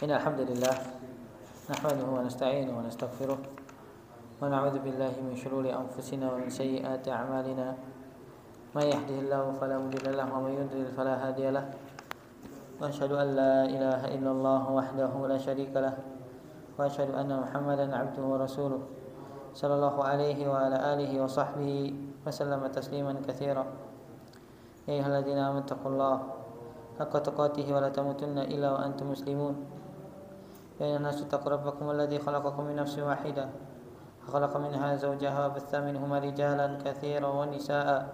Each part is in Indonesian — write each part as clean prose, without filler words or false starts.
Innal hamdalillah nahmaduhu wa nasta'inuhu wa nastaghfiruh wa na'udzu billahi min shururi anfusina wa min sayyiati a'malina may yahdihillahu fala mudilla lahu wa may yudlil fala hadiya lahu wa asyhadu an la ilaha illallah wahdahu la syarika lahu wa asyhadu anna Muhammadan 'abduhu wa rasuluh sallallahu alaihi wa ala alihi wa sahbihi wa sallama tasliman katsira. Ya ayyuhalladzina amanu taqullaha haqqa tuqatih wa la tamutunna illa wa antum muslimun. Ya ayyuhan nasu taqu rabbakum alladzi khalaqakum min nafsin wahidah wa khalaqa minha zawjaha wa batha minhuma rijalan katsiran wa nisaa'a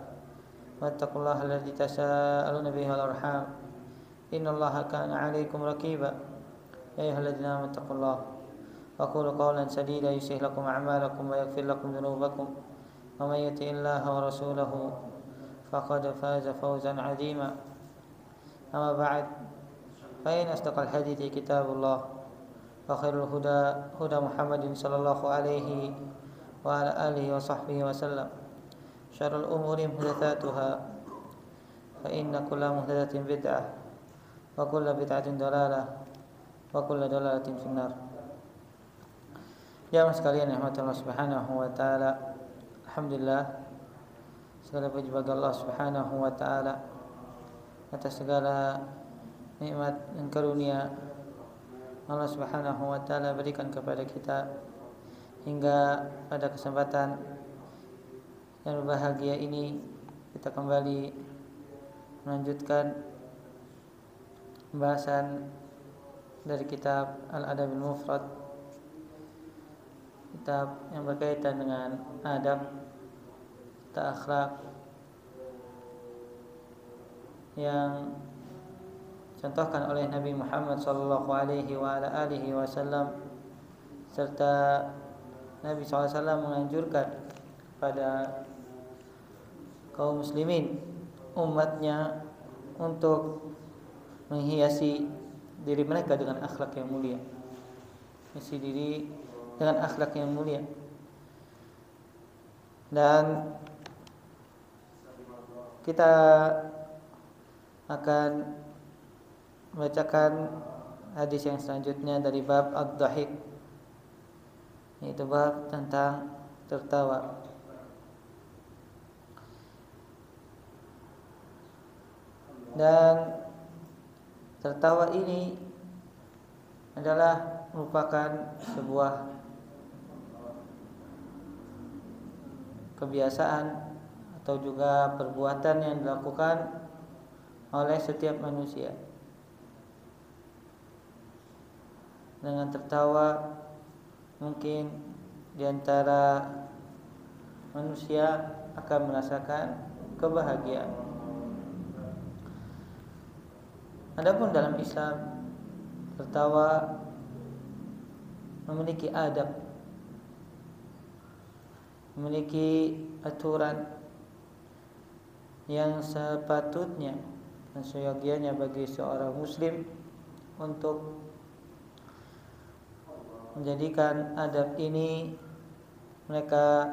wattaqullaha alladzi tasaaluna bihi wal arham innallaha kana 'alaikum raqiba. Ya ayyuhalladzina amanu taqullaha wa qulu qawlan sadida yuslih lakum a'malakum wa yaghfir lakum dhunubakum wa may yuti'illaha wa rasulahu faqad faza fawzan 'azima. Amma ba'd, fa in asdaqal hadithi kitabullah wa khairul huda Muhammadin sallallahu alaihi wa ala alihi wa sahbihi wa sallam. Syarrul umuri muhdatsatuha fa inna kulla muhdatsatin bid'ah wa kulla bid'atin dhalalah wa kulla dhalalatin finnar. Jamaah sekalian yang rahmat Allah Subhanahu wa taala, alhamdulillah segala puji bagi Allah Subhanahu wa taala atas segala nikmat dan karunia Allah Subhanahu wa taala berikan kepada kita hingga pada kesempatan yang berbahagia ini kita kembali melanjutkan pembahasan dari kitab Al-Adabul Mufrad, kitab yang berkaitan dengan adab, akhlak yang contohkan oleh Nabi Muhammad sallallahu alaihi wa ala alihi wasallam, serta Nabi SAW menganjurkan pada kaum muslimin umatnya untuk menghiasi diri mereka dengan akhlak yang mulia, menghiasi diri dengan akhlak yang mulia. Dan kita akan membacakan hadis yang selanjutnya dari bab ad-dhahik, yaitu bab tentang tertawa. Dan tertawa ini adalah merupakan sebuah kebiasaan atau juga perbuatan yang dilakukan oleh setiap manusia. Dengan tertawa mungkin di antara manusia akan merasakan kebahagiaan. Adapun dalam Islam, tertawa memiliki adab, memiliki aturan yang sepatutnya dan seyogianya bagi seorang muslim untuk menjadikan adab ini mereka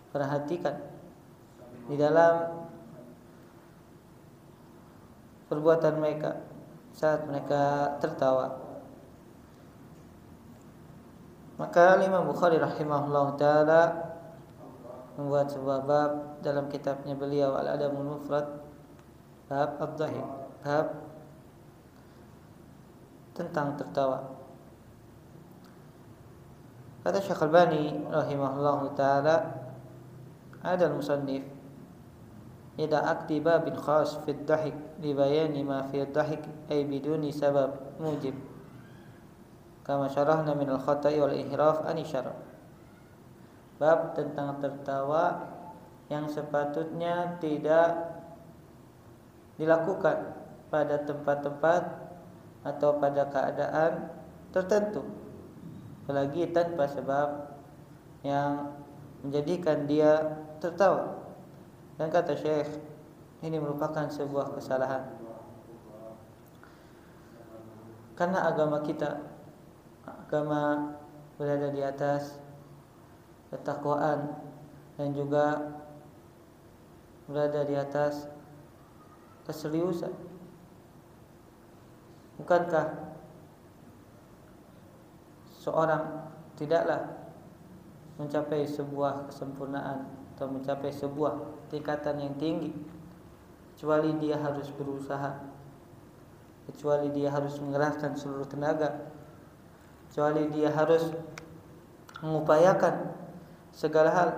perhatikan di dalam perbuatan mereka saat mereka tertawa. Maka Imam Bukhari rahimahullah taala membuat sebuah bab dalam kitabnya beliau Al-Adabul Mufrad, bab ad-dhahik, bab tentang tertawa. Kata Syekh Al-Albani rahimahullahu taala, ada al-musannif idza aktiba bin khas fi ad-dhahik li bayani ma fi ad-dhahik ay biduni sabab mujib kama syarahna min al-khata'i wal ihraf an syarah. Bab tentang tertawa yang sepatutnya tidak dilakukan pada tempat-tempat atau pada keadaan tertentu, apalagi tanpa sebab yang menjadikan dia tertawa. Dan kata Syekh, ini merupakan sebuah kesalahan, karena agama kita, agama berada di atas ketakwaan dan juga berada di atas keseriusan. Bukankah seorang tidaklah mencapai sebuah kesempurnaan atau mencapai sebuah tingkatan yang tinggi kecuali dia harus berusaha, kecuali dia harus mengerahkan seluruh tenaga, kecuali dia harus mengupayakan segala hal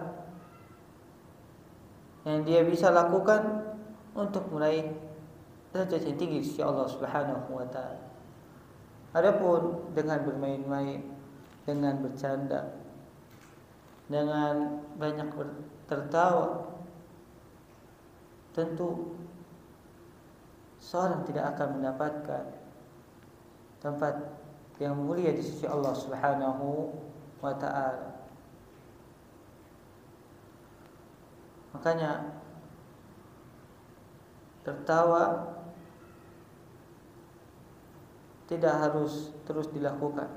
yang dia bisa lakukan untuk meraih derajat yang tinggi di sisi Allah Subhanahu wa taala. Adapun dengan bermain-main, dengan bercanda, dengan banyak tertawa, tentu seorang tidak akan mendapatkan tempat yang mulia di sisi Allah Subhanahu wa taala. Makanya tertawa tidak harus terus dilakukan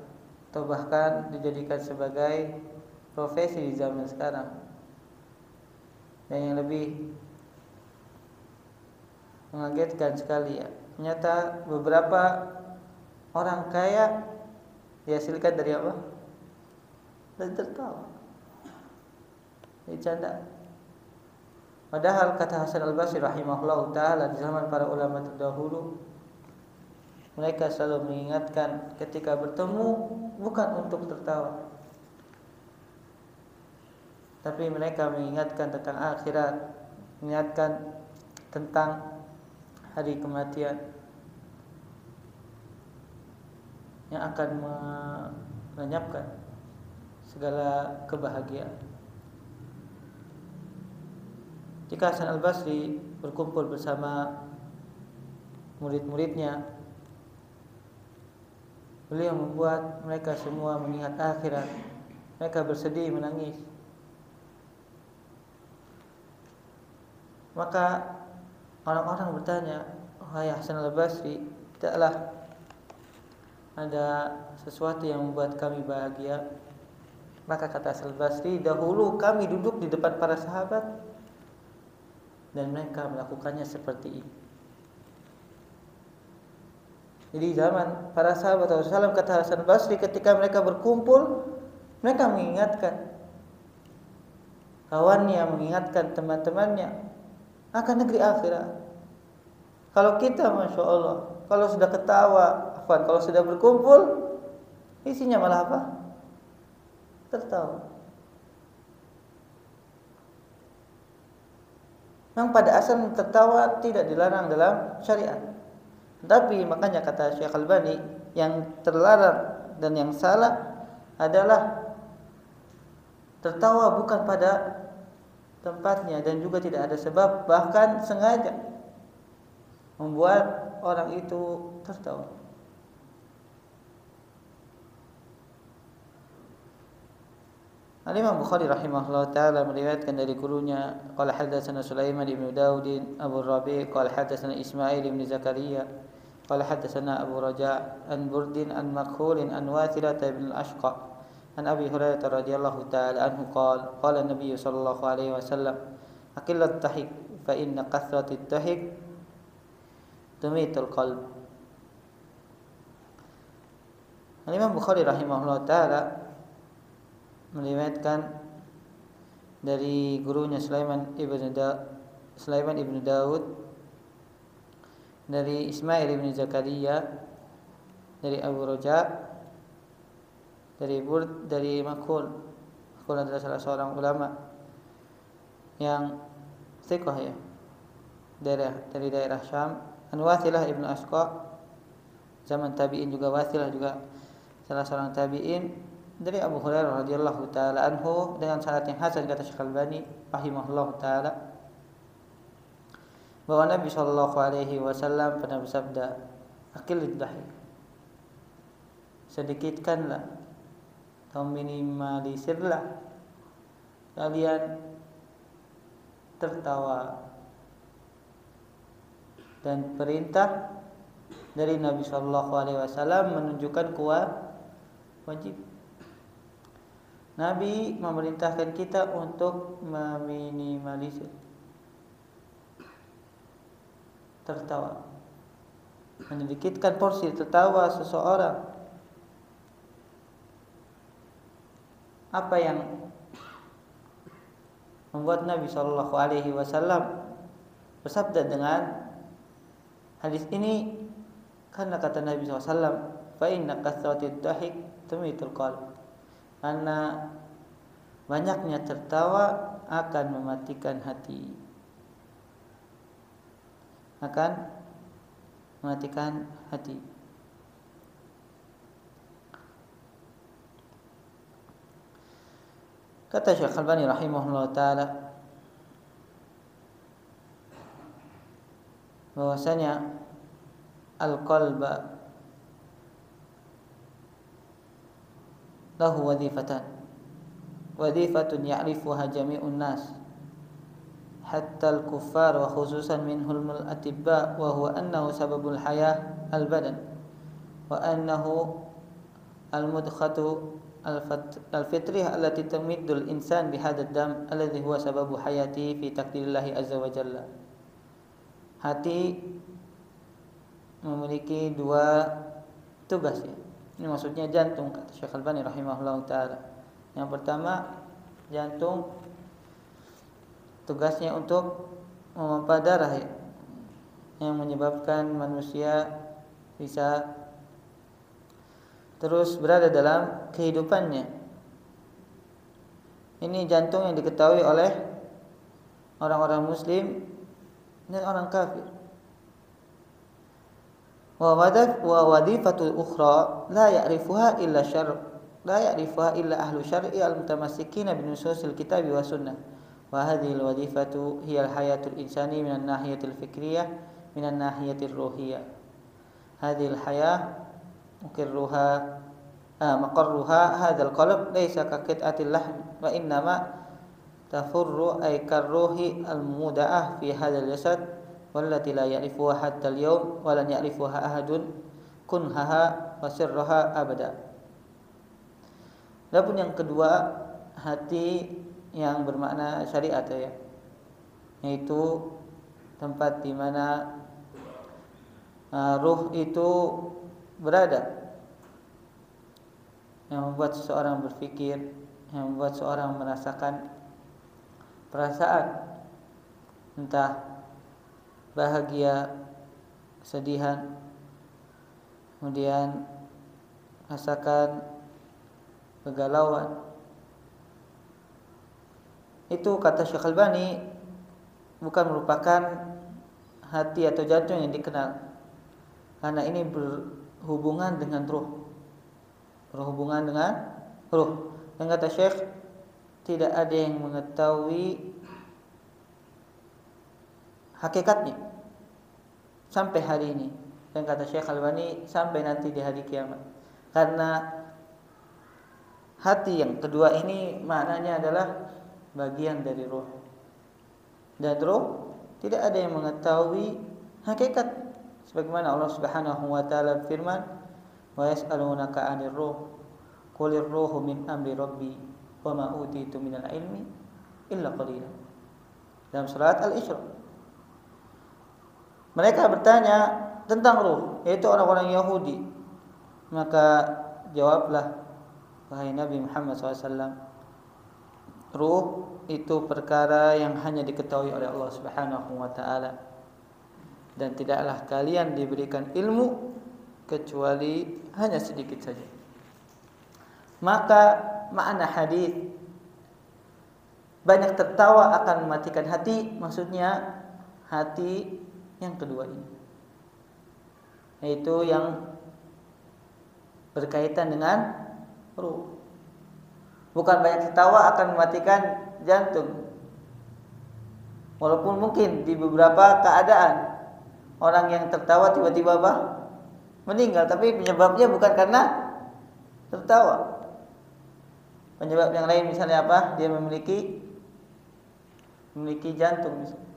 atau bahkan dijadikan sebagai profesi di zaman sekarang. Dan yang lebih mengagetkan sekali ya, ternyata beberapa orang kaya dihasilkan dari apa? Dari tertawa, dari canda. Padahal kata Hasan Al-Basri rahimahullah ta'ala, di zaman para ulama terdahulu, mereka selalu mengingatkan ketika bertemu bukan untuk tertawa, tapi mereka mengingatkan tentang akhirat, mengingatkan tentang hari kematian yang akan melenyapkan segala kebahagiaan. Jika Hasan Al-Basri berkumpul bersama murid-muridnya, beliau membuat mereka semua mengingat akhirat. Mereka bersedih, menangis. Maka orang-orang bertanya, "Wahai Hasan Al-Basri, tidaklah ada sesuatu yang membuat kami bahagia?" Maka kata Hasan Al-Basri, "Dahulu kami duduk di depan para sahabat dan mereka melakukannya seperti ini." Jadi zaman para sahabat Rasulullah, kata Hasan Al-Basri, ketika mereka berkumpul, mereka mengingatkan kawannya, mengingatkan teman-temannya akan negeri akhirat. Kalau kita, masya Allah, kalau sudah ketawa, kalau sudah berkumpul, isinya malah apa? Tertawa. Memang pada asal tertawa tidak dilarang dalam syariat. Tapi makanya kata Syekh Al-Albani, yang terlarang dan yang salah adalah tertawa bukan pada tempatnya dan juga tidak ada sebab, bahkan sengaja membuat orang itu tertawa. Al-Imam Bukhari rahimahullah ta'ala meriwayatkan dari gurunya, qala hadatsana Sulaiman ibn Daud Abu Rabi' qala hadatsana Ismail ibn Zakaria qala hadatsana Abu Raja' an Burdin an Makhul an Wathilah ibn al-Ashqa an Abi Hurairah radhiyallahu ta'ala anhu qala qala an-nabiy sallallahu alaihi wasallam aqillat tahik fa inna kathratit tahik tumitul qalb. Al-Imam Bukhari rahimahullah ta'ala meriwayatkan dari gurunya Sulaiman ibn Daud dari Ismail ibn Zakaria dari Abu Raja dari Makhul adalah salah seorang ulama yang thiqah ya, dari daerah Syam. An Wathilah ibn Ashqa, zaman tabi'in juga. Wathilah juga salah seorang tabi'in, dari Abu Hurairah radhiyallahu taala anhu dengan sanad yang hasan, kata Syekh Al-Albani rahimahullahu taala, bahwa Nabi sallallahu alaihi wasallam pernah bersabda, "Aqillid dhahik." Sedikitkanlah atau minimalisirlah kalian tertawa. Dan perintah dari Nabi sallallahu alaihi wasallam menunjukkan wajib. Nabi memerintahkan kita untuk meminimalisir tertawa, menyedikitkan porsi tertawa seseorang. apa yang membuat Nabi Shallallahu Alaihi Wasallam bersabda dengan hadis ini? Karena kata Nabi SAW, fa inna kathratid dahik tumitul qalb. Karena banyaknya tertawa akan mematikan hati. Akan mematikan hati. Kata Syekh Al-Albani rahimahullah ta'ala, bahwasanya al-qalba lahu wadhifatan, wadhifatun ya'rifuha jami'un nas hatta al-kuffar wa khususan minhum al-atibba, wa huwa annahu sababul hayah al-badan wa annahu al-mudkhatu al-fitriyah allati tamiddul insan bihadzal dam alladhi huwa sababu hayatihi fi takdirillahi azza wa jalla. Hati memiliki dua tugas ya. Ini maksudnya jantung, kata Syekh Al-Albani rahimahullah ta'ala. Yang pertama, jantung tugasnya untuk memompa darah ya, yang menyebabkan manusia bisa terus berada dalam kehidupannya. Ini jantung yang diketahui oleh orang-orang muslim dan orang kafir. Wa wadhifatul ukhra la ya'rifuha illa syarr, la ya'rifuha illa ahlu syar'i al-mutamassikina bi nususil kitabi wa sunnah. Wa hadhihi al-wadhifatu hiya al-hayatul insani min an-nahiyatil fikriyah min an-nahiyatir ruhiyah. Hadhihi al-hayah maqarruha hadzal qalb laysa ka qit'atil lahm wa innama tafurru ay karruhi al-muda'ah fi hadzal jasad wallati la ya'rifuha hatta al-yawm wa lan ya'rifuha ahadun kunhaha wa sirraha abada. Adapun yang kedua, hati yang bermakna syariat ya, yaitu tempat di mana ruh itu berada, yang membuat seseorang berpikir, yang membuat seseorang merasakan perasaan entah bahagia, kesedihan, kemudian rasakan kegalauan. Itu kata Syekh Al-Albani bukan merupakan hati atau jantung yang dikenal, karena ini berhubungan dengan ruh, berhubungan dengan ruh. Dan kata Syekh, tidak ada yang mengetahui hakikatnya sampai hari ini. Dan kata Syekh Al-Albani, sampai nanti di hari kiamat. Karena hati yang kedua ini maknanya adalah bagian dari ruh, dan ruh tidak ada yang mengetahui hakikat, sebagaimana Allah Subhanahu wa taala berfirman, wa yas'alunaka 'anir ruh qulir ruhu min amri rabbi wa ma utitu minal ilmi illa qalila. Dalam surat Al-Isra, mereka bertanya tentang ruh, yaitu orang-orang Yahudi. Maka jawablah, wahai Nabi Muhammad SAW, ruh itu perkara yang hanya diketahui oleh Allah Subhanahu wa taala, dan tidaklah kalian diberikan ilmu kecuali hanya sedikit saja. Maka makna hadis banyak tertawa akan mematikan hati, maksudnya hati yang kedua ini, yaitu yang berkaitan dengan ruh. Bukan banyak tertawa akan mematikan jantung. Walaupun mungkin di beberapa keadaan orang yang tertawa tiba-tiba meninggal, tapi penyebabnya bukan karena tertawa. Penyebab yang lain misalnya apa? Dia memiliki jantung misalnya.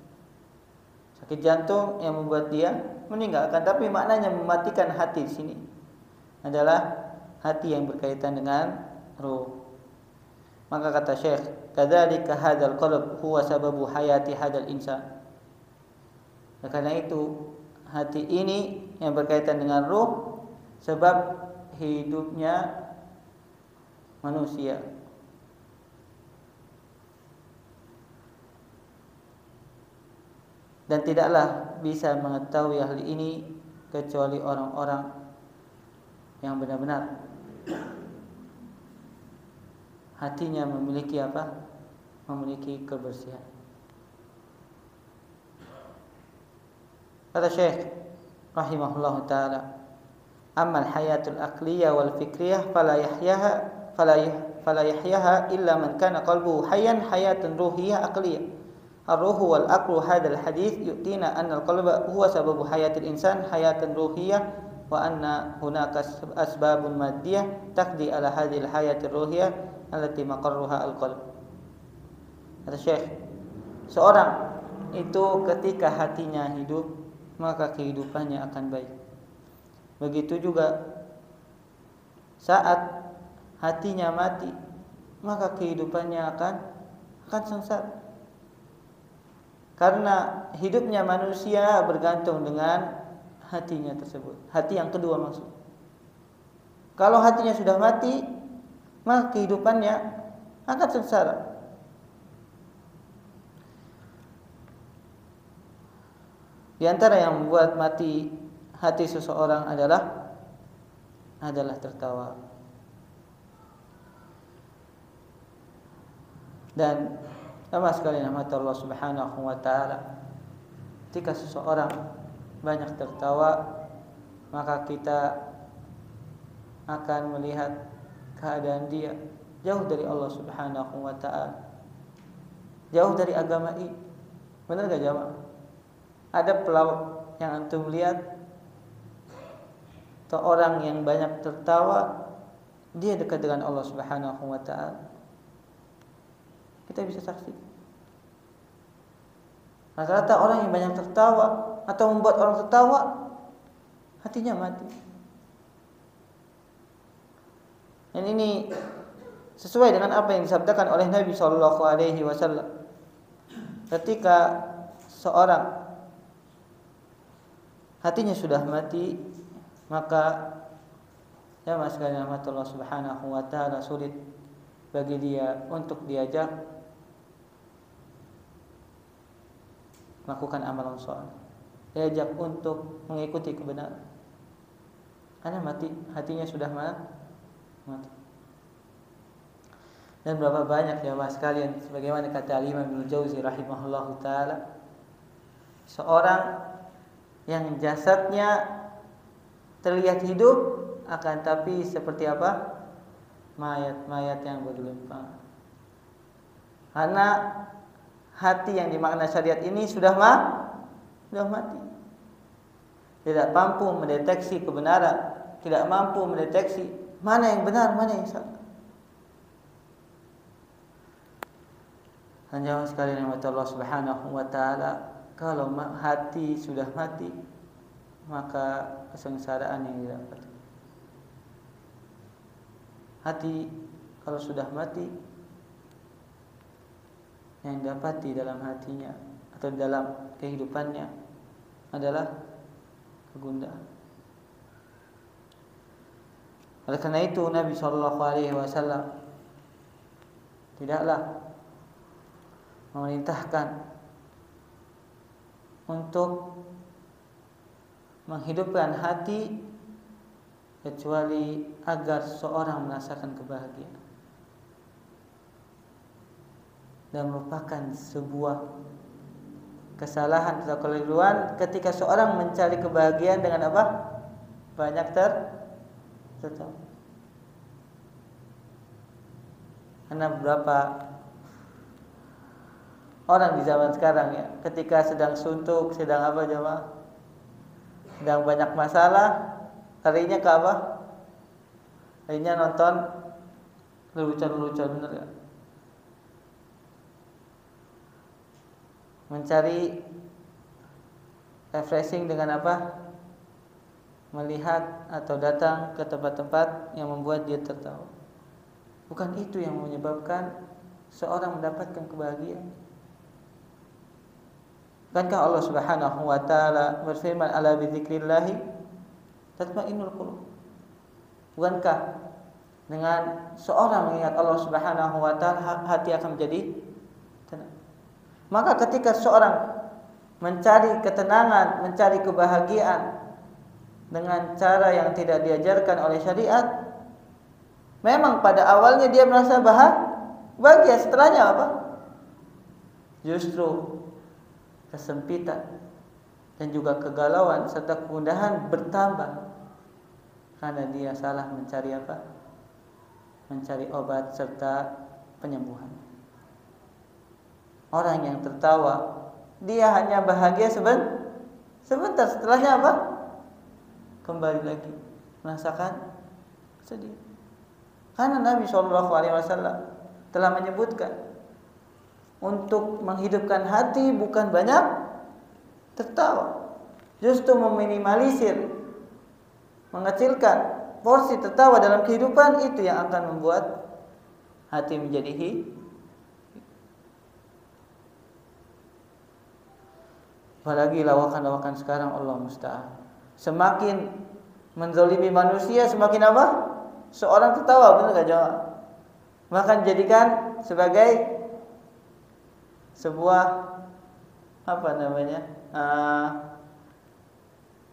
Sakit jantung yang membuat dia meninggalkan, tapi maknanya mematikan hati di sini adalah hati yang berkaitan dengan ruh. Maka kata Syekh, kadzalika hadzal qalb huwa sababu hayati hadzal insan. Karena itu hati ini yang berkaitan dengan ruh sebab hidupnya manusia. Dan tidaklah bisa mengetahui hal ini kecuali orang-orang yang benar-benar hatinya memiliki apa? Memiliki kebersihan. Kata Syekh rahimahullah taala, "Amma al-hayatul aqliyah wal fikriyah fala yahyaha illa man kana qalbuhu hayyan hayatan ruhiyah aqliyah. Ar-ruhu wal aqlu hadzal hadits yu'tina anna al-qalba huwa sababu hayatil insan hayatan ruhiyah wa anna hunaka asbabun maddiyah taqdi ala hadhil hayatir ruhiyah allati maqarruha al-qalb." Kata Syekh, seorang itu ketika hatinya hidup, maka kehidupannya akan baik. Begitu juga saat hatinya mati, maka kehidupannya akan sengsara. Karena hidupnya manusia bergantung dengan hatinya tersebut. Hati yang kedua maksud. Kalau hatinya sudah mati, maka kehidupannya akan sengsara. Di antara yang membuat mati hati seseorang adalah tertawa. Dan sama sekali rahmat Allah Subhanahu wa taala, ketika seseorang banyak tertawa, maka kita akan melihat keadaan dia jauh dari Allah Subhanahu wa taala, jauh dari agama ini. Benar enggak jamaah? Ada pelawak yang antum lihat atau orang yang banyak tertawa, dia dekat dengan Allah Subhanahu wa taala. Kita bisa saksikan. Rata-rata orang yang banyak tertawa atau membuat orang tertawa, hatinya mati. Dan ini sesuai dengan apa yang disabdakan oleh Nabi sallallahu alaihi wasallam. Ketika seorang hatinya sudah mati, maka ya sekalian rahmatullah Subhanahu wa taala sulit bagi dia untuk diajak melakukan amalan saleh, diajak untuk mengikuti kebenaran. Karena hatinya sudah mati. Dan berapa banyak ya sekalian, sebagaimana kata Imam Ibnu Jauzi rahimahullahu taala, seorang yang jasadnya terlihat hidup, akan tapi seperti apa? Mayat-mayat yang bergelimpangan. Karena hati yang dimakna syariat ini sudah mati. Tidak mampu mendeteksi kebenaran, tidak mampu mendeteksi mana yang benar, mana yang salah. Dan jangan sekalian yang Allah Subhanahu wa taala, kalau hati sudah mati, maka kesengsaraan yang didapat. Hati kalau sudah mati, yang didapati dalam hatinya atau dalam kehidupannya adalah kegundahan. Oleh karena itu Nabi sallallahu alaihi wasallam tidaklah memerintahkan untuk menghidupkan hati kecuali agar seorang merasakan kebahagiaan, dan merupakan sebuah kesalahan atau keliruan ketika seorang mencari kebahagiaan dengan apa? Banyak tertawa. Karena beberapa orang di zaman sekarang ya, ketika sedang suntuk, sedang apa jemaah, sedang banyak masalah, larinya ke apa? Larinya nonton lelucon-lelucon, bener gak? Mencari refreshing dengan apa? Melihat atau datang ke tempat-tempat yang membuat dia tertawa. Bukan itu yang menyebabkan seorang mendapatkan kebahagiaan. Bukankah Allah Subhanahu wa taala berfirman, "Ala bi dzikrillah tatma'innul qulub." Bukankah dengan seorang mengingat Allah Subhanahu wa taala hati akan menjadi tenang? Maka ketika seorang mencari ketenangan, mencari kebahagiaan dengan cara yang tidak diajarkan oleh syariat, memang pada awalnya dia merasa bahagia, setelahnya apa? Justru kesempitan dan juga kegalauan serta kegundahan bertambah karena dia salah mencari apa? Mencari obat serta penyembuhan. Orang yang tertawa, dia hanya bahagia sebentar, setelahnya apa? Kembali lagi merasakan sedih. Karena Nabi SAW telah menyebutkan untuk menghidupkan hati bukan banyak tertawa, justru meminimalisir, mengecilkan porsi tertawa dalam kehidupan, itu yang akan membuat hati menjadi apalagi lawakan-lawakan sekarang, Allah musta'an. Semakin menzalimi manusia, semakin apa? Seorang tertawa, benar gak jawab? Maka jadikan sebagai sebuah apa namanya?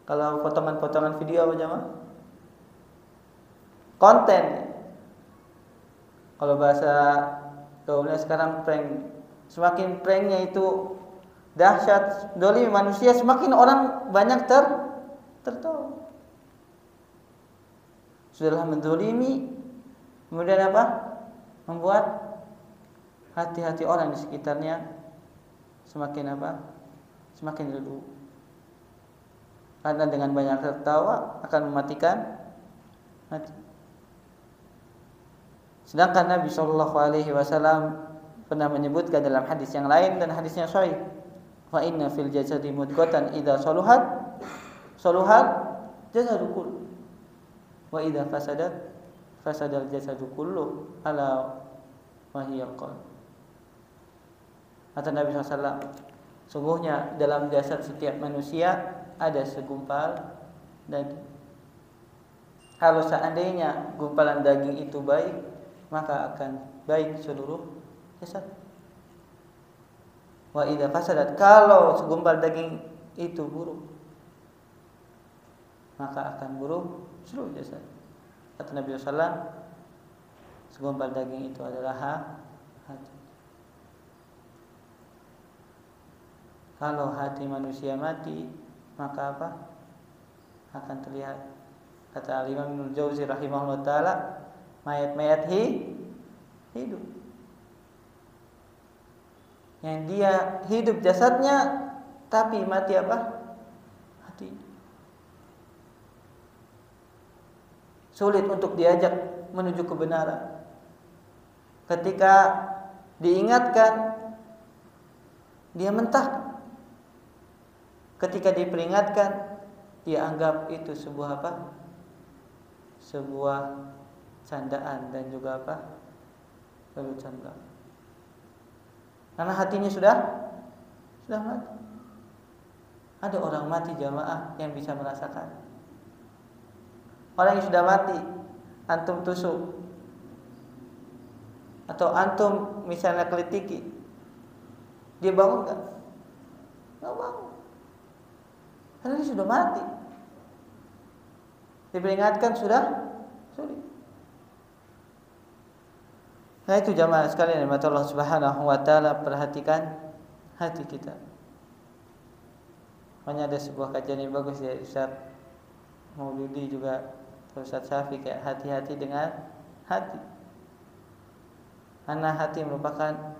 Kalau potongan-potongan video apa jamaah? Konten. Kalau bahasa gaulnya sekarang prank. Semakin pranknya itu dahsyat, dolimi manusia, semakin orang banyak tertawa. Sudahlah mendolimi, kemudian apa? Membuat hati-hati orang di sekitarnya semakin apa? Semakin redup. Karena dengan banyak tertawa akan mematikan hati. Sedangkan Nabi SAW pernah menyebutkan dalam hadis yang lain dan hadisnya sahih, fa inna fil jasadi mudghatan idza saluhat jasadu kullu wa idza fasadal jasadu kullu ala wa hiya qalb. Kata Nabi SAW, sungguhnya dalam jasad setiap manusia ada segumpal daging. Kalau seandainya gumpalan daging itu baik, maka akan baik seluruh jasad. Wa idza fasadat, kalau segumpal daging itu buruk, maka akan buruk seluruh jasad. Kata Nabi SAW, segumpal daging itu adalah hati. Kalau hati manusia mati, maka apa? Akan terlihat. Kata Al-Imam Ibnu Jauzi rahimahullah ta'ala, mayat-mayat hidup. Yang dia hidup jasadnya, tapi mati apa? Hati. Sulit untuk diajak menuju kebenaran. Ketika diingatkan, dia mentah. Ketika diperingatkan, dia anggap itu sebuah apa? Sebuah candaan dan juga apa? Lelucon belaka. Karena hatinya sudah mati. Ada orang mati jamaah yang bisa merasakan. Orang yang sudah mati, antum tusuk atau antum misalnya kelitiki, dia bangun enggak? Enggak bangun. Karena dia sudah mati. Diperingatkan sudah sulit. Nah itu jamaah sekalian yang Allah Subhanahu wa ta'ala, perhatikan hati kita. Makanya ada sebuah kajian yang bagus ya Ustaz Mauludi juga Ustaz Syafi, kayak hati-hati dengan hati. Karena hati merupakan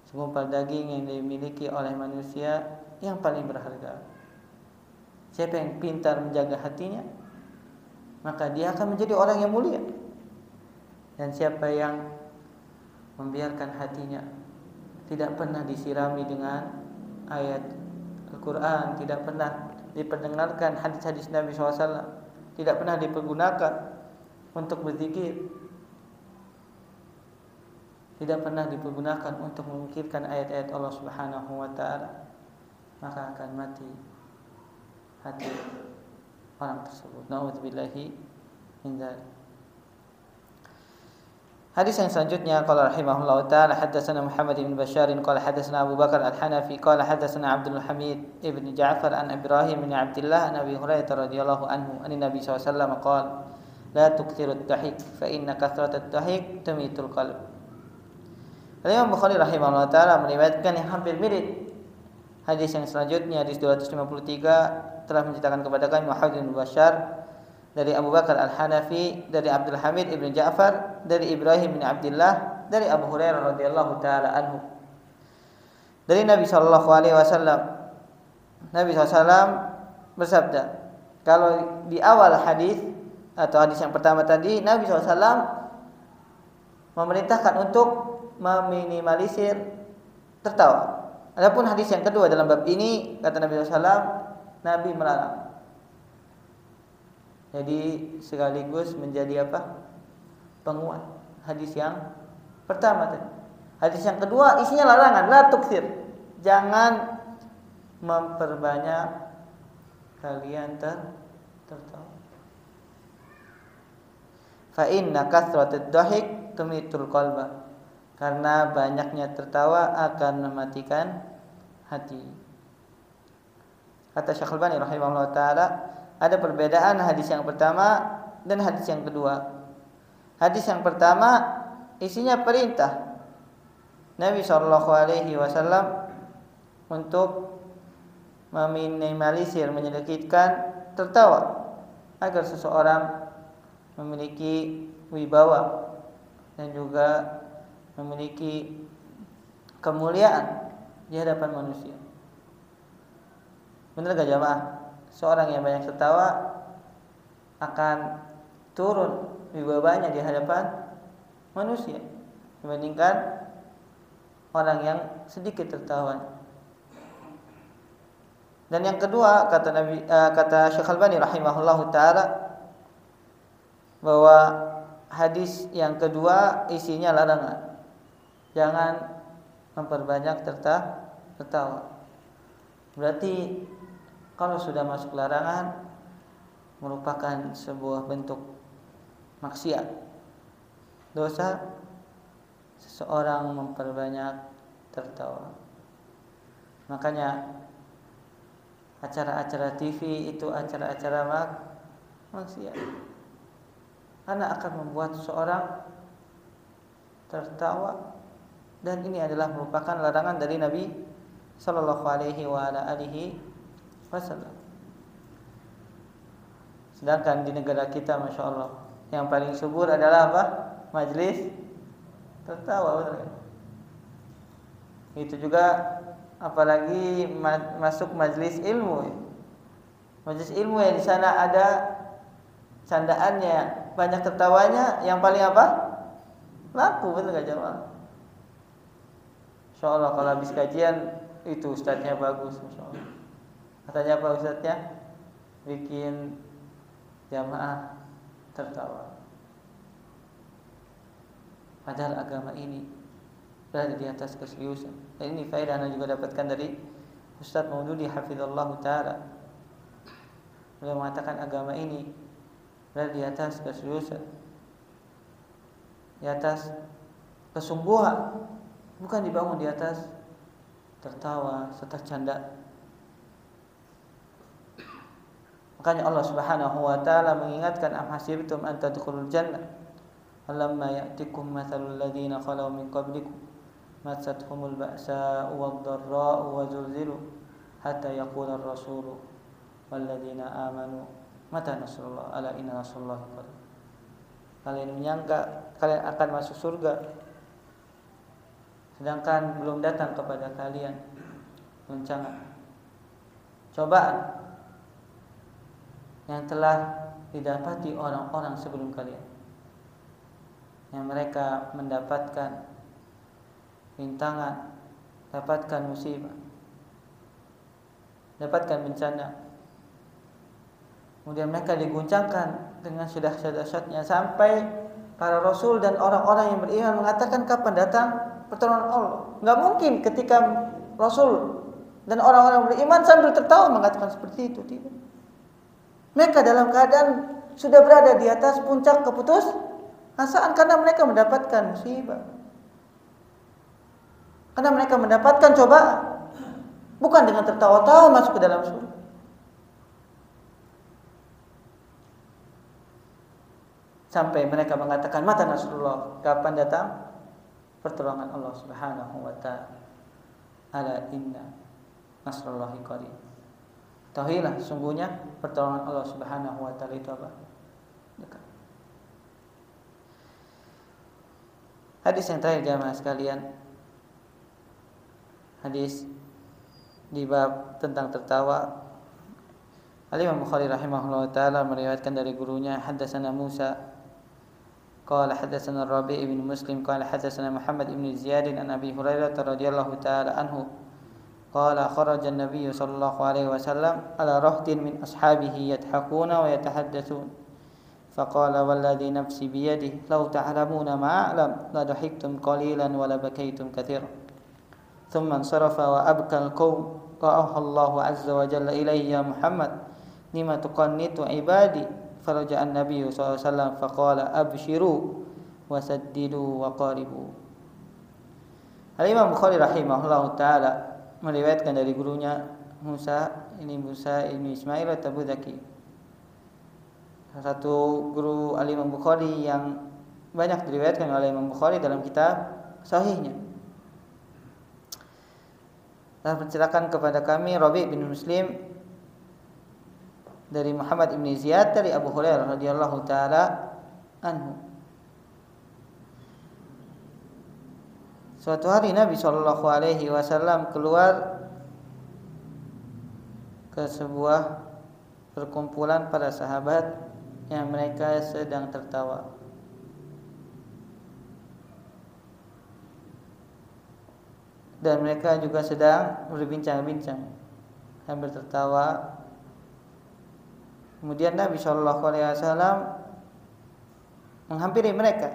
segumpal daging yang dimiliki oleh manusia yang paling berharga. Siapa yang pintar menjaga hatinya, maka dia akan menjadi orang yang mulia. Dan siapa yang membiarkan hatinya tidak pernah disirami dengan ayat Al-Quran, tidak pernah diperdengarkan hadis-hadis Nabi SAW, tidak pernah dipergunakan untuk berzikir, tidak pernah dipergunakan untuk memikirkan ayat-ayat Allah Subhanahu wa ta'ala, maka akan mati hati orang tersebut. Na'udzubillahi min dzalik. Hadis yang selanjutnya qala rahimahullahu taala haddatsana Muhammad bin Bashar qala haddatsana Abu Bakar Al-Hanafi qala haddatsana Abdul Hamid ibn Ja'far an Ibrahim bin Abdullah an Abi Hurairah radhiyallahu anhu an Nabi sallallahu alaihi wasallam qala la tukthiru ad-dhahik fa inna kathratat ad-dhahik tumitul qalb. Imam Bukhari rahimahullahu taala meriwayatkan yang hampir mirip hadis yang selanjutnya, hadis 253, telah menceritakan kepada kami Muhammad bin Bashar dari Abu Bakar Al-Hanafi, dari Abdul Hamid ibn Ja'far, dari Ibrahim bin Abdullah, dari Abu Hurairah radhiyallahu taala anhu. Dari Nabi sallallahu alaihi wasallam. Nabi SAW bersabda, kalau di awal hadis atau hadis yang pertama tadi, Nabi SAW memerintahkan untuk meminimalisir tertawa. Adapun hadis yang kedua dalam bab ini, kata Nabi SAW, Nabi melarang. Jadi sekaligus menjadi apa? Penguat hadis yang pertama tadi. Hadis yang kedua isinya larangan, la tukthir. Jangan memperbanyak kalian tertawa. Fa inna kathratad dhahik tumitul qalba. Karena banyaknya tertawa akan mematikan hati. Kata Syekh Al-Albani rahimahullah taala, ada perbedaan hadis yang pertama dan hadis yang kedua. Hadis yang pertama isinya perintah Nabi sallallahu alaihi wasallam untuk meminimalisir, menyedikitkan tertawa agar seseorang memiliki wibawa dan juga memiliki kemuliaan di hadapan manusia. Benar gak jamaah? Seorang yang banyak tertawa akan turun wibawanya di hadapan manusia dibandingkan orang yang sedikit tertawa. Dan yang kedua, kata Syekh Al-Albani rahimahullahu taala, bahwa hadis yang kedua isinya larangan. Jangan memperbanyak tertawa. Berarti kalau sudah masuk larangan merupakan sebuah bentuk maksiat, dosa seseorang memperbanyak tertawa. Makanya acara-acara TV itu acara-acara maksiat, karena akan membuat seseorang tertawa, dan ini adalah merupakan larangan dari Nabi sallallahu alaihi wasallam. Sedangkan di negara kita, masya Allah, yang paling subur adalah apa? Majlis tertawa, betul. Itu juga apalagi masuk majlis ilmu. Majlis ilmu yang di sana ada candaannya, banyak tertawanya, yang paling apa? Laku, betul gak jamaah? Insya Allah kalau habis kajian itu ustadznya bagus, masya Allah. Katanya apa ustadznya? Bikin jamaah tertawa. Padahal agama ini berada di atas keseriusan. Dan ini faedah yang juga dapatkan dari Ustaz Maududi hafizallahu taala. Beliau mengatakan agama ini berada di atas keseriusan, di atas kesungguhan, bukan dibangun di atas tertawa serta canda. Makanya Allah Subhanahu wa taala mengingatkan, am hasibtum an tadkhulul jannah alamma ya'tikum mathalul ladzina khalau min qablikum masathumul ba'sa'u wad-dharra'u wa zulzilu hatta yaqula ar-rasulu wal ladzina amanu mata nasrullah ala inna nasrullahi qarib. Kalian menyangka kalian akan masuk surga sedangkan belum datang kepada kalian goncangan, cobaan yang telah didapati orang-orang sebelum kalian, yang mereka mendapatkan rintangan, dapatkan musibah, dapatkan bencana, kemudian mereka diguncangkan dengan sedahsyat-dahsyatnya sampai para rasul dan orang-orang yang beriman mengatakan, kapan datang pertolongan Allah? Enggak mungkin ketika rasul dan orang-orang beriman sambil tertawa mengatakan seperti itu, tidak. Mereka dalam keadaan sudah berada di atas puncak Asaan karena mereka mendapatkan musibah. Karena mereka mendapatkan cobaan. Bukan dengan tertawa-tawa masuk ke dalam surga. Sampai mereka mengatakan, mata nasrullah, kapan datang pertolongan Allah Subhanahu wa ta'ala. Ala inna nasrullahi qarib. Tahuilah sungguhnya pertolongan Allah Subhanahu wa ta'ala itu apa? Dekat. Hadis yang terakhir jamaah sekalian. Hadis di bab tentang tertawa. Al-Imam Bukhari rahimahullah ta'ala meriwayatkan dari gurunya, haddatsana Musa qala haddatsana Rabi' bin Muslim qala haddatsana Muhammad bin Ziyad an Abi Hurairah radhiyallahu ta'ala anhu qala kharaja an-nabiy sallallahu alaihi wasallam ala rahtin min ashabihi yadhakuna wa yatahaddatsun faqala walladhi nafsi biyadihi law ta'lamuna ma a'lam la dhahiktum qalilan wa la bakaytum katsiran thumma insarafa wa abka al-qawm qa'ahu Allah azza wa jalla ilayhi ya Muhammad lima tuqannitu ibadi faraja an-nabiy sallallahu alaihi wasallam faqala abshiru wasaddidu wa qaribu. Al-Imam Bukhari rahimahullah ta'ala meriwayatkan dari gurunya Musa ibn Ismail at-Tabuzaki, salah satu guru Al-Imam Bukhari yang banyak diriwayatkan oleh Imam Bukhari dalam kitab sahihnya. Telah menceritakan kepada kami Rabi' bin Muslim dari Muhammad bin Ziyad dari Abu Hurairah radhiyallahu taala anhu. Suatu hari Nabi sallallahu alaihi wasallam keluar ke sebuah perkumpulan para sahabat yang mereka sedang tertawa. Dan mereka juga sedang berbincang-bincang sambil tertawa. Kemudian Nabi sallallahu alaihi wasallam menghampiri mereka.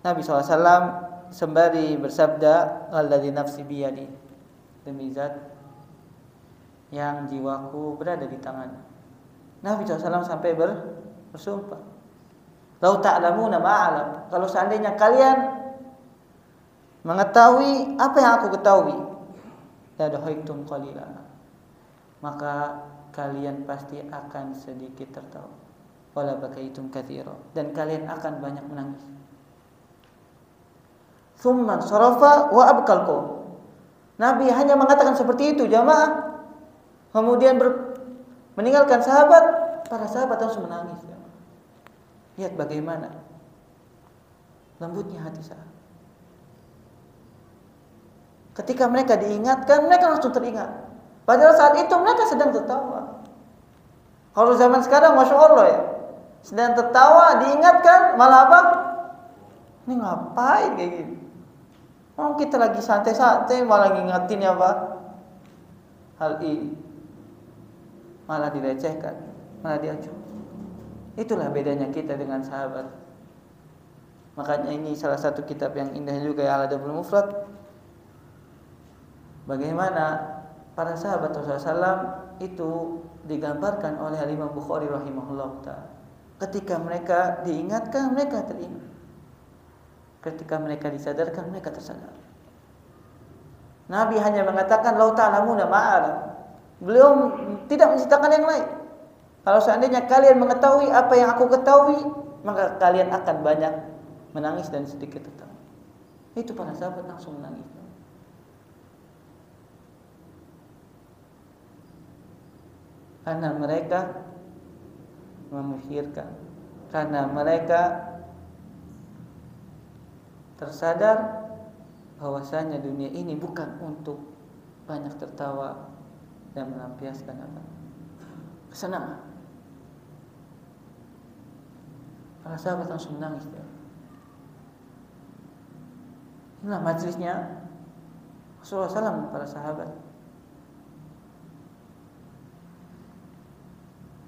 Nabi SAW sembari bersabda, alladzi nafsi biyadi, demi zat yang jiwaku berada di tangannya. Nabi SAW sampai bersumpah, lau ta'lamuna ma'alam, kalau seandainya kalian mengetahui apa yang aku ketahui, la dhahiktum qalilan, maka kalian pasti akan sedikit tertawa, wala bakaitum katsira, dan kalian akan banyak menangis. Tsumma sarafa wa abkal qaum. Nabi hanya mengatakan seperti itu jamaah. Kemudian meninggalkan sahabat, para sahabat langsung menangis. Lihat bagaimana lembutnya hati sahabat. Ketika mereka diingatkan, mereka langsung teringat. Padahal saat itu mereka sedang tertawa. Kalau zaman sekarang Masya Allah ya, sedang tertawa, diingatkan malah apa? Ini ngapain kayak gini? Oh, kita lagi santai-santai malah ngingetin apa? Hal ini malah dilecehkan, malah diacuh. Itulah bedanya kita dengan sahabat. Makanya ini salah satu kitab yang indah juga ya, Al-Adabul Mufrad. Bagaimana para sahabat Rasulullah SAW itu digambarkan oleh Imam Bukhari rahimahullah ta'ala. Ketika mereka diingatkan, mereka teringat. Ketika mereka disadarkan, mereka tersadar. Nabi hanya mengatakan lau ta'lamuna ma'alam. Beliau tidak menceritakan yang lain. Kalau seandainya kalian mengetahui apa yang aku ketahui, maka kalian akan banyak menangis dan sedikit tertawa. Itu para sahabat langsung menangis. Karena mereka memikirkan, karena mereka tersadar bahwasanya dunia ini bukan untuk banyak tertawa dan melampiaskan apa? Kesenangan. Para sahabat langsung menangis. Inilah majlisnya Rasulullah SAW para sahabat.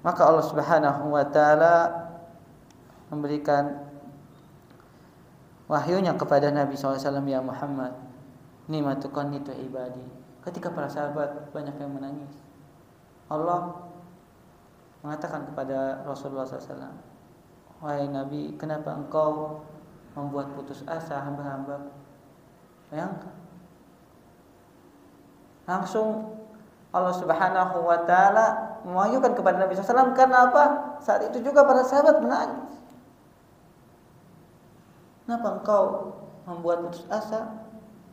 Maka Allah Subhanahu wa ta'ala memberikan wahyunya kepada Nabi SAW, ya Muhammad, nimatukan itu ibadi. Ketika para sahabat banyak yang menangis, Allah mengatakan kepada Rasulullah SAW, wahai Nabi, kenapa engkau membuat putus asa hamba-hamba? Bayangkan, langsung Allah Subhanahu wa taala mewahyukan kepada Nabi SAW. Karena apa? Saat itu juga para sahabat menangis. Kenapa engkau membuat putus asa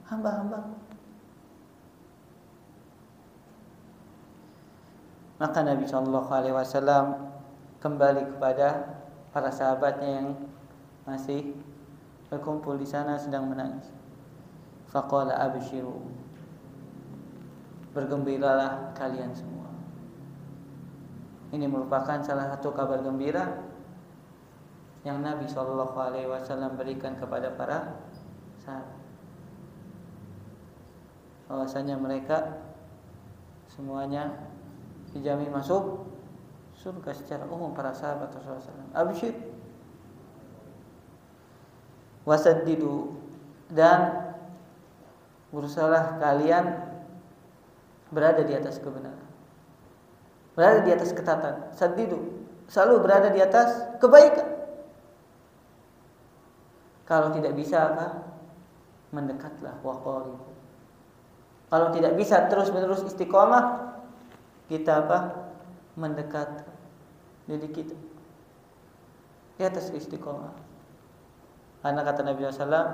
hamba-hamba? Maka Nabi SAW kembali kepada para sahabatnya yang masih berkumpul di sana sedang menangis. Faqala abshiru, bergembiralah kalian semua. Ini merupakan salah satu kabar gembira yang Nabi SAW berikan kepada para sahabat, bahwasanya mereka semuanya dijamin masuk surga secara umum. Para sahabat Rasulullah SAW, absyir wasaddidu, dan berusahalah kalian berada di atas kebenaran, berada di atas ketaatan. Saddidu, selalu berada di atas kebaikan. Kalau tidak bisa apa? Mendekatlah, waqarib. Kalau tidak bisa terus-menerus istiqomah, kita apa? Mendekat diri kita di atas istiqomah. Karena kata Nabi SAW,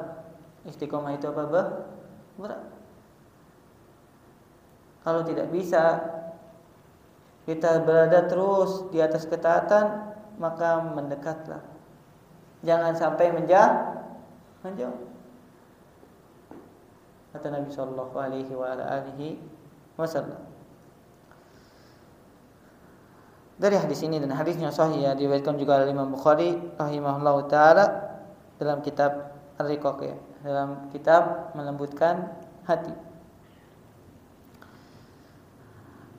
istiqomah itu apa? Berat. Kalau tidak bisa kita berada terus di atas ketaatan, maka mendekatlah. Jangan sampai menjauh. Kata Nabi sallallahu alaihi wasallam. Dari hadis ini dan hadisnya sahih, ya, diriwayatkan juga oleh Imam Bukhari rahimahullahu taala dalam kitab Ar-Riqaq, ya, dalam kitab melembutkan hati,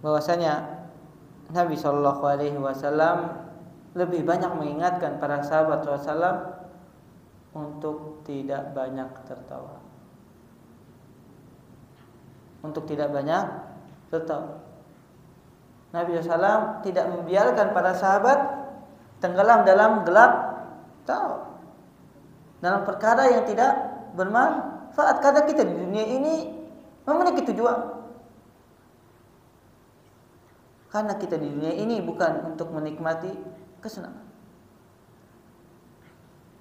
bahwasanya Nabi sallallahu alaihi wasallam lebih banyak mengingatkan para sahabat Rasulullah untuk tidak banyak tertawa. Untuk tidak banyak tertawa. Nabi SAW tidak membiarkan para sahabat tenggelam dalam gelap tawa, dalam perkara yang tidak bermanfaat. Karena kita di dunia ini memiliki tujuan. Karena kita di dunia ini bukan untuk menikmati kesenangan.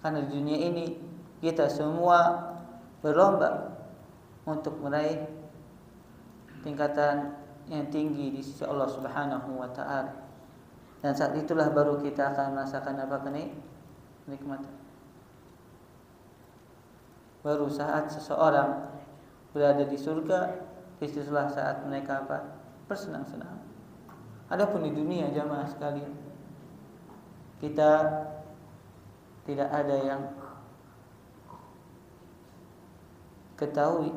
Karena di dunia ini kita semua berlomba untuk meraih tingkatan yang tinggi di sisi Allah Subhanahu wa taala. Dan saat itulah baru kita akan merasakan apa? Kenikmatan. Baru saat seseorang berada di surga, disitulah saat mereka apa? Bersenang-senang. Adapun di dunia, jamaah sekalian, kita tidak ada yang ketahui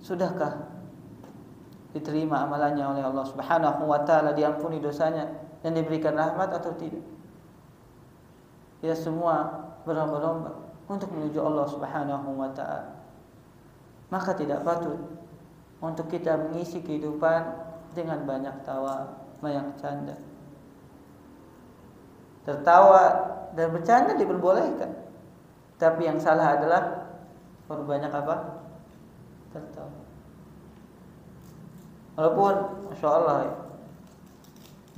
sudahkah diterima amalannya oleh Allah Subhanahu wa taala, diampuni dosanya dan diberikan rahmat atau tidak. Kita semua berlomba-lomba untuk menuju Allah Subhanahu wa taala. Maka tidak patut untuk kita mengisi kehidupan dengan banyak tawa, banyak canda. Tertawa dan bercanda diperbolehkan, tapi yang salah adalah berbanyak apa? Tertawa. Walaupun Masya Allah,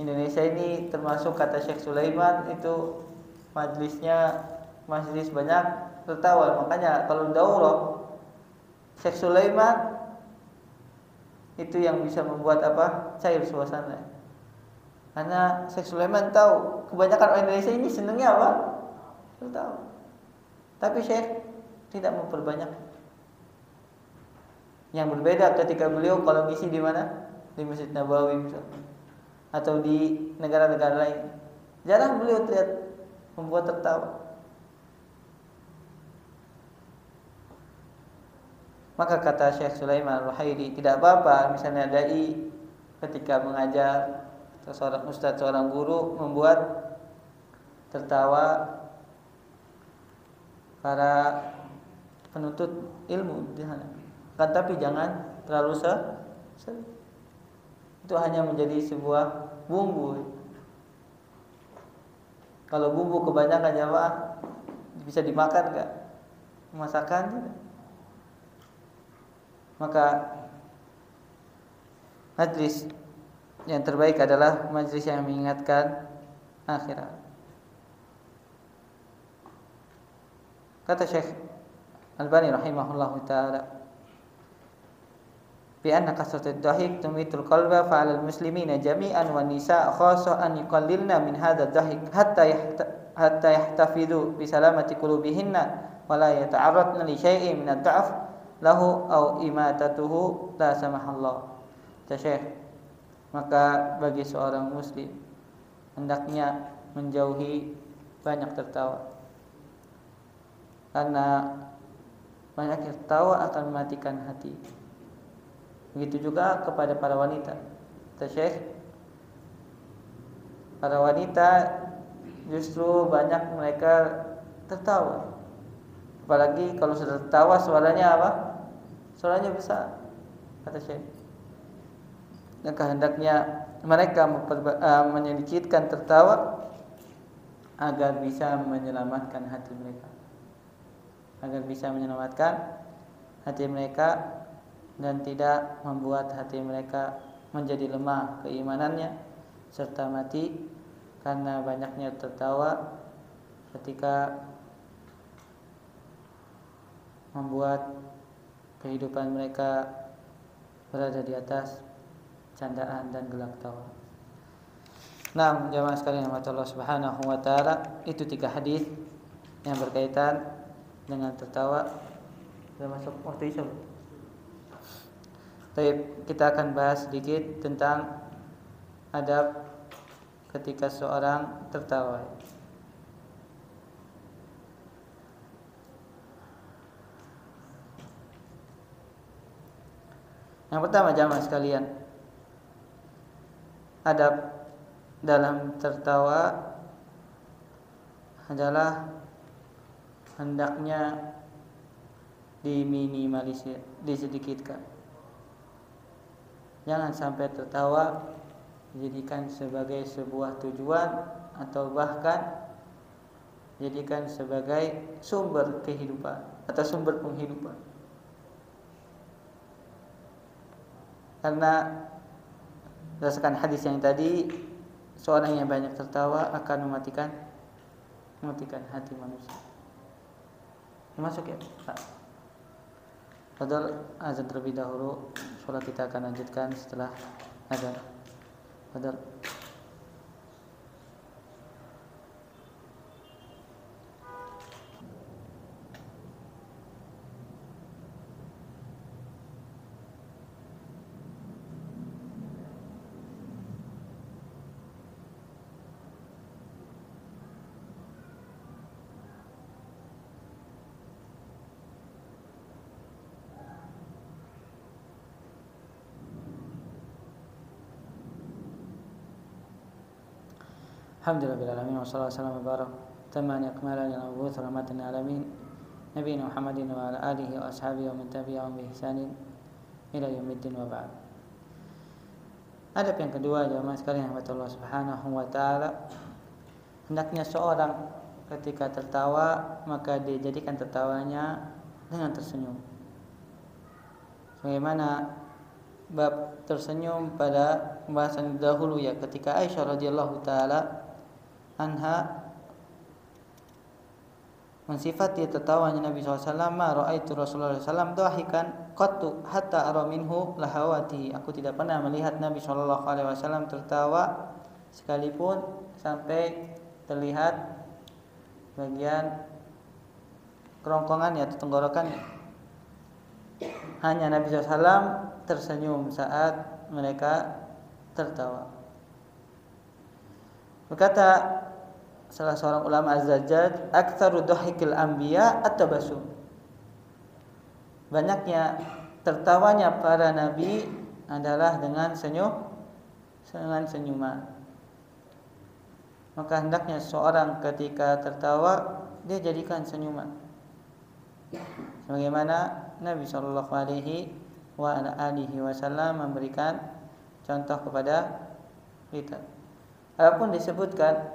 Indonesia ini termasuk kata Syekh Sulaiman itu majlis banyak tertawa. Makanya kalau daurah Syekh Sulaiman itu yang bisa membuat apa? Cair suasana. Karena Syekh Sulaiman tahu kebanyakan orang Indonesia ini senangnya apa? Tertawa. Tapi Syekh tidak memperbanyak. Yang berbeda ketika beliau kalau ngisi di mana? Di Masjid Nabawi misalnya, atau di negara-negara lain. Jarang beliau terlihat membuat tertawa. Maka kata Syekh Sulaiman Al-Ruhaili, tidak apa-apa misalnya dai ketika mengajar atau seorang ustaz, seorang guru membuat tertawa para penuntut ilmu di sana. Kan tapi jangan terlalu sering. Itu hanya menjadi sebuah bumbu Kalau bumbu kebanyakan jamaah bisa dimakan enggak? Masakan tidak. Maka majlis yang terbaik adalah majlis yang mengingatkan akhirat. Kata Syekh Albani rahimahullahu taala, bi anna kasratud dhahik tumitul qalba fa 'alal muslimina jami'an wan nisa' khassa an yuqallilna min hadzal dhahik hatta yahtafidu bi salamati qulubihinna wa la yata'arradna li syai'in min ad-da'f lahu aw imatatuhu la samahallah. Kata Syekh, maka bagi seorang muslim hendaknya menjauhi banyak tertawa, karena banyak tertawa akan mematikan hati. Begitu juga kepada para wanita. Kata Syekh, para wanita justru banyak mereka tertawa. Apalagi kalau sudah tertawa suaranya apa? Suaranya besar. Kata Syekh, maka hendaknya mereka menyedikitkan tertawa agar bisa menyelamatkan hati mereka. Agar bisa menyelamatkan hati mereka dan tidak membuat hati mereka menjadi lemah keimanannya serta mati karena banyaknya tertawa ketika membuat kehidupan mereka berada di atas candaan dan gelak tawa. Nah, jamaah sekalian yang Allah Subhanahu wa taala, itu 3 hadis yang berkaitan dengan tertawa. Sudah masuk waktu isya. Baik, kita akan bahas sedikit tentang adab ketika seorang tertawa. Yang pertama jamaah sekalian, adab dalam tertawa adalah hendaknya diminimalisir, disedikitkan. Jangan sampai tertawa dijadikan sebagai sebuah tujuan atau bahkan dijadikan sebagai sumber kehidupan atau sumber penghidupan. Karena berdasarkan hadis yang tadi, seorang yang banyak tertawa akan mematikan hati manusia. Masuk ya, Pak. Padahal azan terlebih dahulu, sholat kita akan lanjutkan setelah azan. Padahal alhamdulillahirabbil wassalatu wassalamu ala tamani akmalana al-mab'uts rahmatan lil alamin nabiyina Muhammadin wa ala alihi wa ashabihi wa man tabi'ahum bi ihsanin ila yaumiddin wa ba'd. Adab yang kedua jemaah sekalian yang Allah Subhanahu wa taala, hendaknya seorang ketika tertawa maka dia jadikan tertawanya dengan tersenyum. Bagaimana bab tersenyum pada pembahasan dahulu ya, ketika Aisyah radhiyallahu taala anha mensifati tertawanya Nabi SAW, ma ra'aitu Rasulullah SAW dahikan qattu hatta ara minhu lahawati. Aku tidak pernah melihat Nabi SAW tertawa sekalipun sampai terlihat bagian kerongkongannya atau tenggorokannya. Hanya Nabi SAW tersenyum saat mereka tertawa. Berkata salah seorang ulama Az-Zajjaj, aktsaru dhahikil anbiya at-tabassum. Banyaknya tertawanya para nabi adalah dengan senyuman. Maka hendaknya seorang ketika tertawa dia jadikan senyuman. Sebagaimana Nabi sallallahu alaihi wasallam memberikan contoh kepada kita. Adapun disebutkan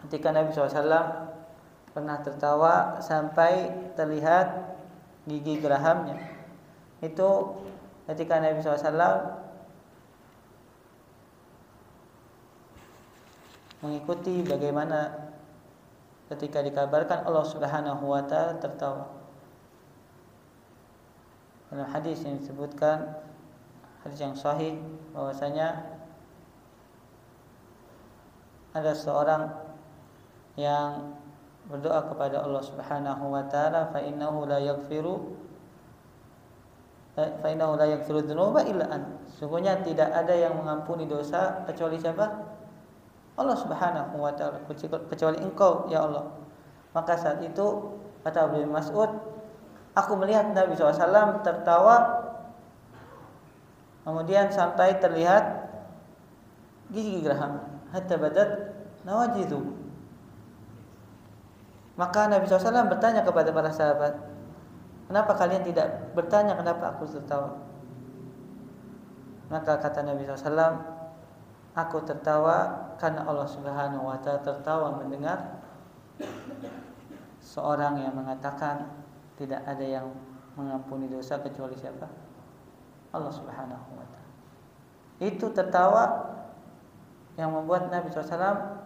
ketika Nabi SAW pernah tertawa sampai terlihat gigi gerahamnya. Itu ketika Nabi SAW mengikuti bagaimana ketika dikabarkan Allah Subhanahu wa taala tertawa. Dalam hadis yang disebutkan, hadis yang sahih, bahwasanya ada seorang yang berdoa kepada Allah Subhanahu wa taala, fa innahu la yaghfiru dzunuba illa ant. Sesungguhnya tidak ada yang mengampuni dosa kecuali siapa? Allah Subhanahu wa taala, kecuali Engkau ya Allah. Maka saat itu kata Ibnu Mas'ud, aku melihat Nabi SAW tertawa, kemudian sampai terlihat gigi geraham, hatta badat nawajidhu. Maka Nabi SAW bertanya kepada para sahabat, kenapa kalian tidak bertanya kenapa aku tertawa? Maka kata Nabi SAW, aku tertawa karena Allah Subhanahu wa taala tertawa mendengar seorang yang mengatakan tidak ada yang mengampuni dosa kecuali siapa? Allah Subhanahu wa taala. Itu tertawa yang membuat Nabi SAW